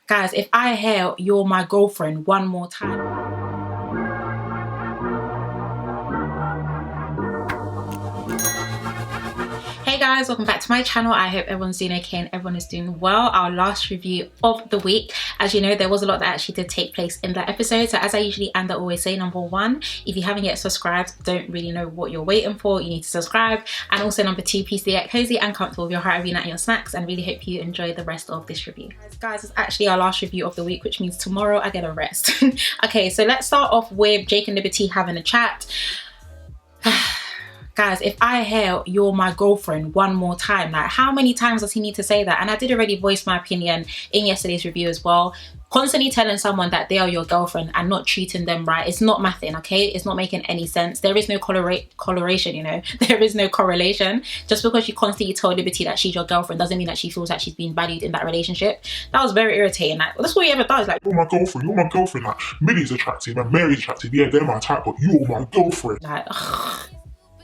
Guys, if I hear "you're my girlfriend" one more time. Hey guys, welcome back to my channel. I hope everyone's doing okay and everyone is doing well. Our last review of the week. As you know, there was a lot that actually did take place in that episode. So as I usually and I always say, number one, if you haven't yet subscribed, don't really know what you're waiting for. You need to subscribe. And also number two, please do get cozy and comfortable with your heart, every night and your snacks, and really hope you enjoy the rest of this review. Guys, it's actually our last review of the week, which means tomorrow I get a rest. Okay, so let's start off with Jake and Liberty having a chat. Guys, if I hear "you're my girlfriend" one more time, like how many times does he need to say that? And I did already voice my opinion in yesterday's review as well. Constantly telling someone that they are your girlfriend and not treating them right, it's not my thing, okay? It's not making any sense. There is no correlation, you know? There is no correlation. Just because you constantly tell Liberty that she's your girlfriend doesn't mean that she feels that she's being valued in that relationship. That was very irritating. Like, that's what he ever does. Like, "You're my girlfriend, you're my girlfriend." Like, Millie's attractive and Mary's attractive. Yeah, they're my type, but you're my girlfriend. Like, ugh.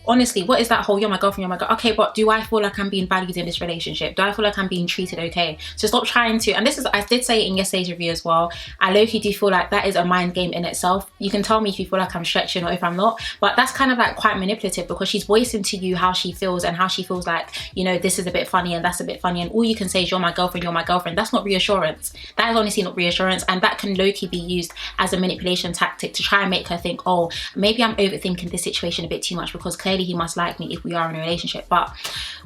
Honestly, what is that whole "you're my girlfriend, you're my girl"? Okay, but do I feel like I'm being valued in this relationship? Do I feel like I'm being treated okay? So stop trying to, and this is, I did say it in yesterday's review as well, I low-key do feel like that is a mind game in itself. You can tell me if you feel like I'm stretching or if I'm not, but that's kind of like quite manipulative because she's voicing to you how she feels and how she feels like, you know, this is a bit funny and that's a bit funny, and all you can say is "you're my girlfriend, you're my girlfriend." That's not reassurance. That is honestly not reassurance, and that can low-key be used as a manipulation tactic to try and make her think, oh, maybe I'm overthinking this situation a bit too much because clearly he must like me if we are in a relationship. But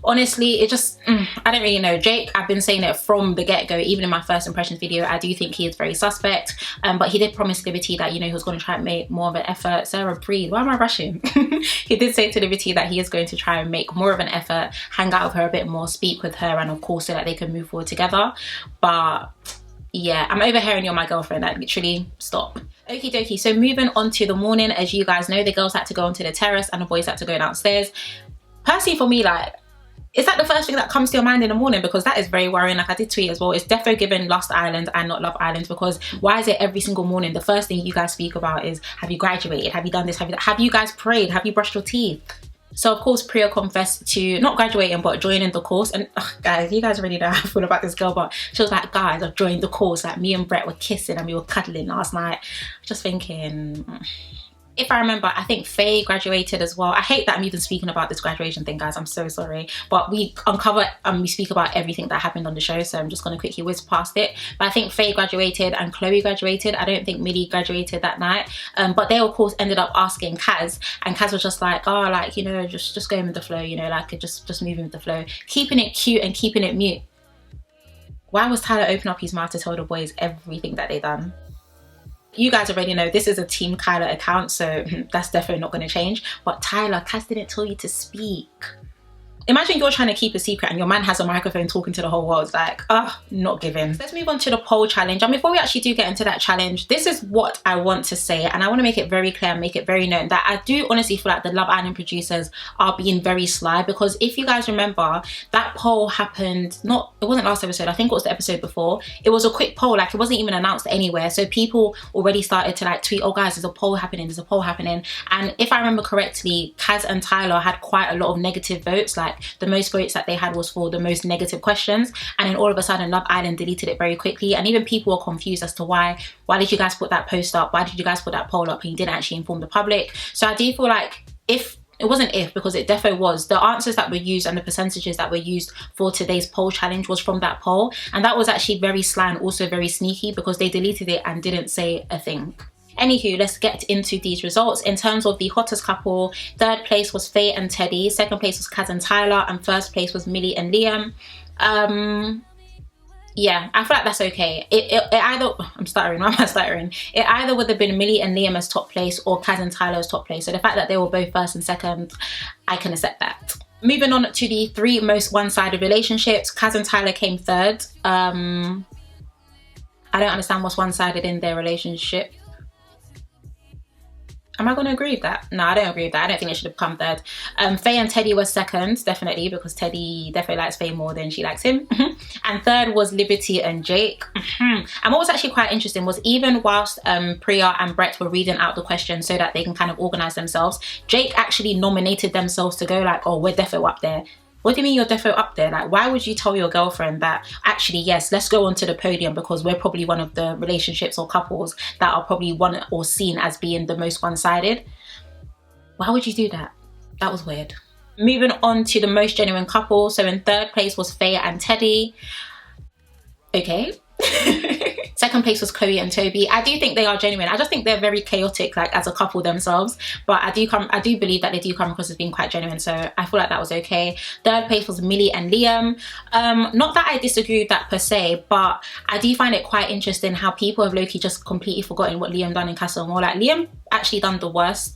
honestly, it just I don't really know. Jake, I've been saying it from the get-go, even in my first impressions video, I do think he is very suspect, but he did promise Liberty that, you know, he was going to try and make more of an effort. Sarah, breathe. Why am I rushing? He did say to Liberty that he is going to try and make more of an effort, hang out with her a bit more, speak with her, and of course so that they can move forward together. But yeah, I'm overhearing "you're my girlfriend." Like, literally, stop. Okie dokie, so moving on to the morning. As you guys know, the girls had to go onto the terrace and the boys had to go downstairs. Personally, for me, like, is that the first thing that comes to your mind in the morning? Because that is very worrying. Like I did tweet as well, it's defo given Lost Island and not Love Island, because why is it every single morning the first thing you guys speak about is, have you graduated, have you done this, have you guys prayed, have you brushed your teeth? So of course Priya confessed to not graduating but joining the course, and guys, you guys already know how I feel about this girl, but she was like, guys, I've joined the course. Like, me and Brett were kissing and we were cuddling last night. Just thinking, if I remember, I think Faye graduated as well. I hate that I'm even speaking about this graduation thing, guys. I'm so sorry. But we uncover and we speak about everything that happened on the show, so I'm just going to quickly whiz past it. But I think Faye graduated and Chloe graduated. I don't think Millie graduated that night. But they, of course, ended up asking Kaz. And Kaz was just like, oh, like, you know, just going with the flow, you know, like, just moving with the flow. Keeping it cute and keeping it mute. Why was Tyler open up his mouth to tell the boys everything that they done? You guys already know this is a Team Kyler account, so that's definitely not going to change. But Tyler, Kaz didn't tell you to speak. Imagine you're trying to keep a secret and your man has a microphone talking to the whole world. Like, not giving. Let's move on to the poll challenge. And before we actually do get into that challenge, this is what I want to say. And I want to make it very clear and make it very known that I do honestly feel like the Love Island producers are being very sly. Because if you guys remember, that poll happened, it wasn't last episode, I think it was the episode before. It was a quick poll, like it wasn't even announced anywhere. So people already started to like tweet, oh guys, there's a poll happening, there's a poll happening. And if I remember correctly, Kaz and Tyler had quite a lot of negative votes. Like, the most votes that they had was for the most negative questions, and then all of a sudden Love Island deleted it very quickly, and even people were confused as to why did you guys put that post up, why did you guys put that poll up and you didn't actually inform the public. So I do feel like because it defo was, the answers that were used and the percentages that were used for today's poll challenge was from that poll, and that was actually very sly and also very sneaky because they deleted it and didn't say a thing. Anywho, let's get into these results. In terms of the hottest couple, third place was Faye and Teddy, second place was Kaz and Tyler, and first place was Millie and Liam. Yeah, I feel like that's okay. It either, I'm stuttering, why am I stuttering? It either would have been Millie and Liam as top place or Kaz and Tyler as top place. So the fact that they were both first and second, I can accept that. Moving on to the three most one-sided relationships, Kaz and Tyler came third. I don't understand what's one-sided in their relationship. Am I going to agree with that? No, I don't agree with that. I don't think it should have come third. Faye and Teddy were second, definitely, because Teddy definitely likes Faye more than she likes him. And third was Liberty and Jake. And what was actually quite interesting was, even whilst Priya and Brett were reading out the questions so that they can kind of organise themselves, Jake actually nominated themselves to go, like, oh, we're defo up there. What do you mean you're defo up there? Like, why would you tell your girlfriend that, actually, yes, let's go onto the podium because we're probably one of the relationships or couples that are probably one or seen as being the most one-sided? Why would you do that? That was weird. Moving on to the most genuine couple. So in third place was Faye and Teddy. Okay. Second place was Chloe and Toby. I do think they are genuine. I just think they're very chaotic, like as a couple themselves. But I do believe that they do come across as being quite genuine. So I feel like that was okay. Third place was Millie and Liam. Not that I disagree with that per se, but I do find it quite interesting how people have low-key just completely forgotten what Liam done in Castle Moore. Like, Liam actually done the worst.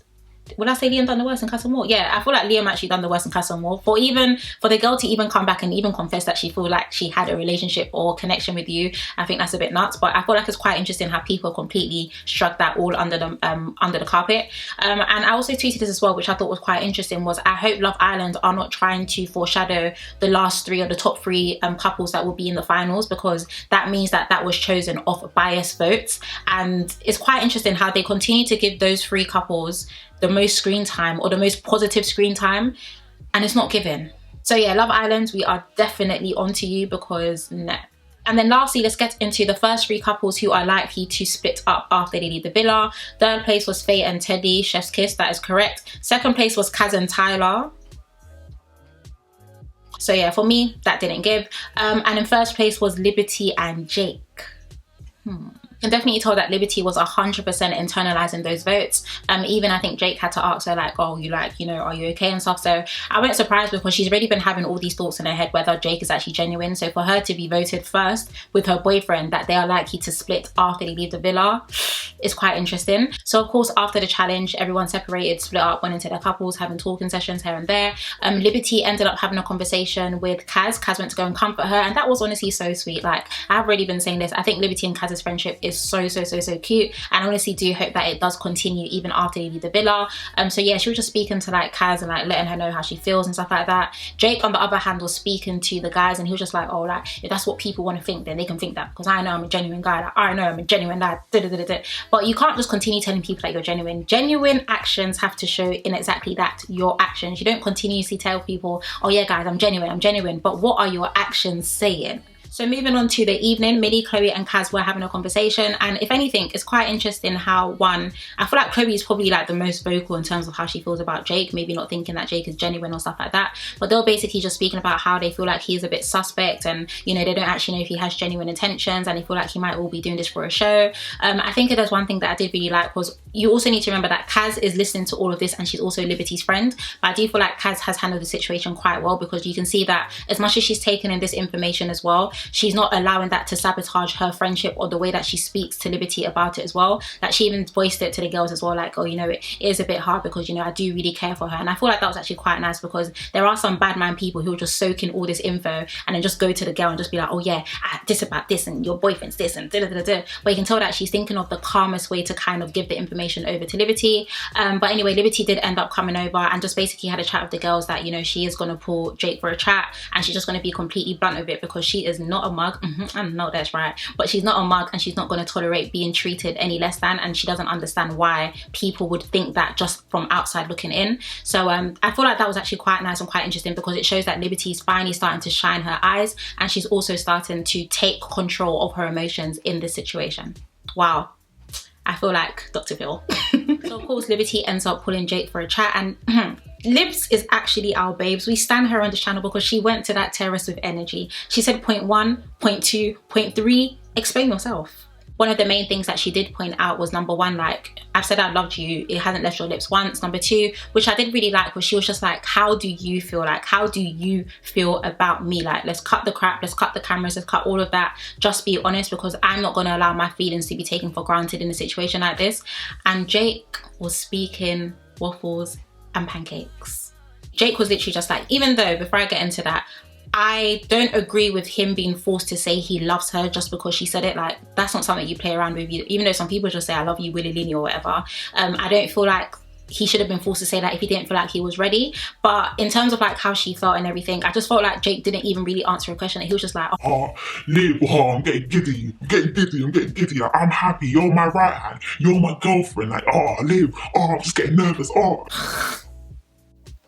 Would I say Liam done the worst in Castle Moore? Yeah, I feel like Liam actually done the worst in Castle Moore. For the girl to even come back and even confess that she feel like she had a relationship or connection with you, I think that's a bit nuts. But I feel like it's quite interesting how people completely shrugged that all under the carpet. And I also tweeted this as well, which I thought was quite interesting, was I hope Love Island are not trying to foreshadow the last three or the top three couples that will be in the finals, because that means that was chosen off biased votes. And it's quite interesting how they continue to give those three couples the most screen time or the most positive screen time, and it's not given. So yeah, Love Island, we are definitely onto you, because no. And then lastly, let's get into the first three couples who are likely to split up after they leave the villa. Third place was Faye and Teddy, chef's kiss, that is correct. Second place was Kaz and Tyler. So yeah, for me, that didn't give. And in first place was Liberty and Jake. Can definitely tell that Liberty was 100% internalizing those votes. Even I think Jake had to ask her, like, oh, are you okay and stuff. So I wasn't surprised, because she's already been having all these thoughts in her head whether Jake is actually genuine. So for her to be voted first with her boyfriend that they are likely to split after they leave the villa is quite interesting. So of course, after the challenge, everyone separated, split up, went into their couples, having talking sessions here and there. Liberty ended up having a conversation with Kaz. Kaz went to go and comfort her, and that was honestly so sweet. Like, I've already been saying this, I think Liberty and Kaz's friendship is so cute, and I honestly do hope that it does continue even after they leave the villa. So yeah, she was just speaking to like Kaz and like letting her know how she feels and stuff like that. Jake on the other hand was speaking to the guys, and he was just like, oh, like, if that's what people want to think, then they can think that, because I know I'm a genuine guy, like, I know I'm a genuine lad, but you can't just continue telling people that you're genuine actions have to show in exactly that, your actions. You don't continuously tell people, oh yeah guys, I'm genuine, but what are your actions saying? So moving on to the evening, Millie, Chloe and Kaz were having a conversation, and if anything, it's quite interesting how, one, I feel like Chloe is probably like the most vocal in terms of how she feels about Jake, maybe not thinking that Jake is genuine or stuff like that, but they're basically just speaking about how they feel like he's a bit suspect, and they don't actually know if he has genuine intentions, and they feel like he might all be doing this for a show. I think there's one thing that I did really like was, you also need to remember that Kaz is listening to all of this and she's also Liberty's friend, but I do feel like Kaz has handled the situation quite well, because you can see that as much as she's taken in this information as well, she's not allowing that to sabotage her friendship or the way that she speaks to Liberty about it as well. That she even voiced it to the girls as well, like, oh, it is a bit hard because I do really care for her. And I feel like that was actually quite nice, because there are some bad man people who will just soak in all this info and then just go to the girl and just be like, oh yeah, this about this and your boyfriend's this and da-da-da-da. But you can tell that she's thinking of the calmest way to kind of give the information over to Liberty. But anyway, Liberty did end up coming over and just basically had a chat with the girls that she is going to pull Jake for a chat, and she's just going to be completely blunt with it, because she is not a mug. I know that's right, but she's not a mug, and she's not going to tolerate being treated any less than, and she doesn't understand why people would think that just from outside looking in. So I feel like that was actually quite nice and quite interesting, because it shows that Liberty is finally starting to shine her eyes, and she's also starting to take control of her emotions in this situation. Wow, I feel like Dr. Phil. So of course Liberty ends up pulling Jake for a chat, and Libs is actually our babes. We stand her on this channel because she went to that terrace with energy. She said point 1, point 2, point 3, explain yourself. One of the main things that she did point out was, number one, like, I've said I loved you, it hasn't left your lips once. Number two, which I did really like, was she was just like, how do you feel? Like, how do you feel about me? Like, let's cut the crap, let's cut the cameras, let's cut all of that. Just be honest, because I'm not going to allow my feelings to be taken for granted in a situation like this. And Jake was speaking waffles and pancakes. Jake was literally just like, even though, before I get into that, I don't agree with him being forced to say he loves her just because she said it. Like, that's not something you play around with. Even though some people just say I love you willy-nilly or whatever, I don't feel like he should have been forced to say that if he didn't feel like he was ready. But in terms of like how she felt and everything, I just felt like Jake didn't even really answer a question. He was just like, Liv, I'm getting giddy, like, I'm happy, you're my right hand, you're my girlfriend, like, Liv, I'm just getting nervous,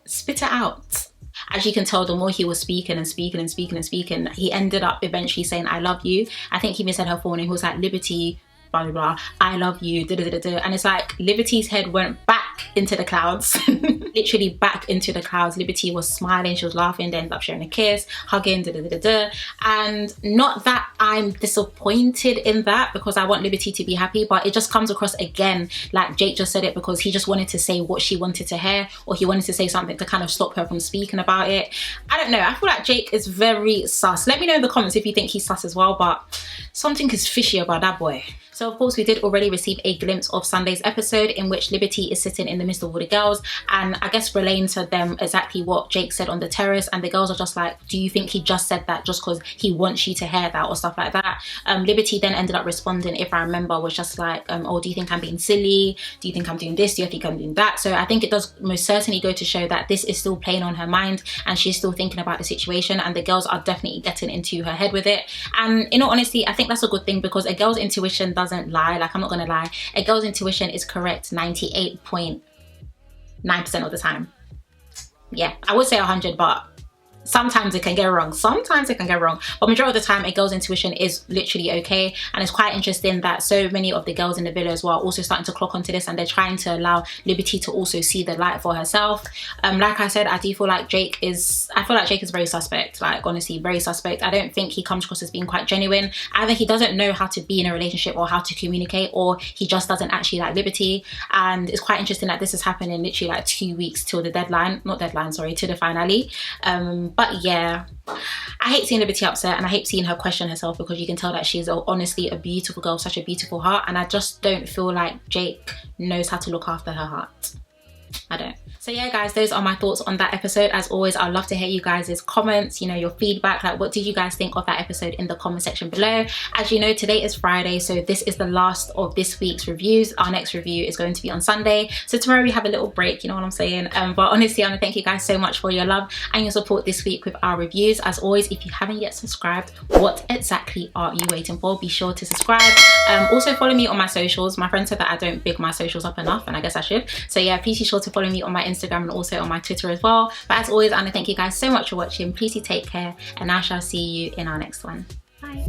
spit it out. as you can tell, the more he was speaking and speaking and speaking and speaking, he ended up eventually saying, I love you. I think he even said her full name. He was like, Liberty, blah, blah, blah, I love you, da, da, da, da. And it's like Liberty's head went back into the clouds. Literally back into the clouds. Liberty was smiling, she was laughing, they ended up sharing a kiss, hugging, da, da, da, da, da. And not that I'm disappointed in that, because I want Liberty to be happy, but it just comes across again like Jake just said it because he just wanted to say what she wanted to hear, or he wanted to say something to kind of stop her from speaking about it. I don't know, I feel like Jake is very sus. Let me know in the comments if you think he's sus as well, but something is fishy about that boy. So of course we did already receive a glimpse of Sunday's episode, in which Liberty is sitting in the midst of all the girls and I guess relaying to them exactly what Jake said on the terrace, and the girls are just like, do you think he just said that just because he wants you to hear that, or stuff like that. Liberty then ended up responding, if I remember, was just like, oh, do you think I'm being silly? Do you think I'm doing this? Do you think I'm doing that? So I think it does most certainly go to show that this is still playing on her mind and she's still thinking about the situation, and the girls are definitely getting into her head with it. And in all honesty, I think that's a good thing, because a girl's intuition doesn't lie. Like, I'm not gonna lie, a girl's intuition is correct 98.9% of the time. Yeah, I would say 100, but sometimes it can get wrong. Sometimes it can get wrong, but majority of the time a girl's intuition is literally okay. And it's quite interesting that so many of the girls in the villa as well are also starting to clock onto this, and they're trying to allow Liberty to also see the light for herself. Like I said, I feel like Jake is very suspect. Like, honestly, very suspect. I don't think he comes across as being quite genuine. Either he doesn't know how to be in a relationship or how to communicate, or he just doesn't actually like Liberty. And it's quite interesting that this is happening literally like 2 weeks till the deadline, not deadline, sorry, to the finale. But yeah, I hate seeing Liberty upset, and I hate seeing her question herself, because you can tell that she's honestly a beautiful girl, such a beautiful heart, and I just don't feel like Jake knows how to look after her heart. I don't. So yeah guys, those are my thoughts on that episode. As always, I'd love to hear you guys' comments, you know, your feedback. Like, what did you guys think of that episode in the comment section below? As you know, today is Friday, so this is the last of this week's reviews. Our next review is going to be on Sunday, so tomorrow we have a little break, you know what I'm saying? But honestly, I want to thank you guys so much for your love and your support this week with our reviews. As always, if you haven't yet subscribed, what exactly are you waiting for? Be sure to subscribe. Also follow me on my socials. My friend said that I don't big my socials up enough, and I guess I should. So yeah, please be sure to follow me on my Instagram and also on my Twitter as well. But as always, I want to thank you guys so much for watching. Please do take care, and I shall see you in our next one. Bye.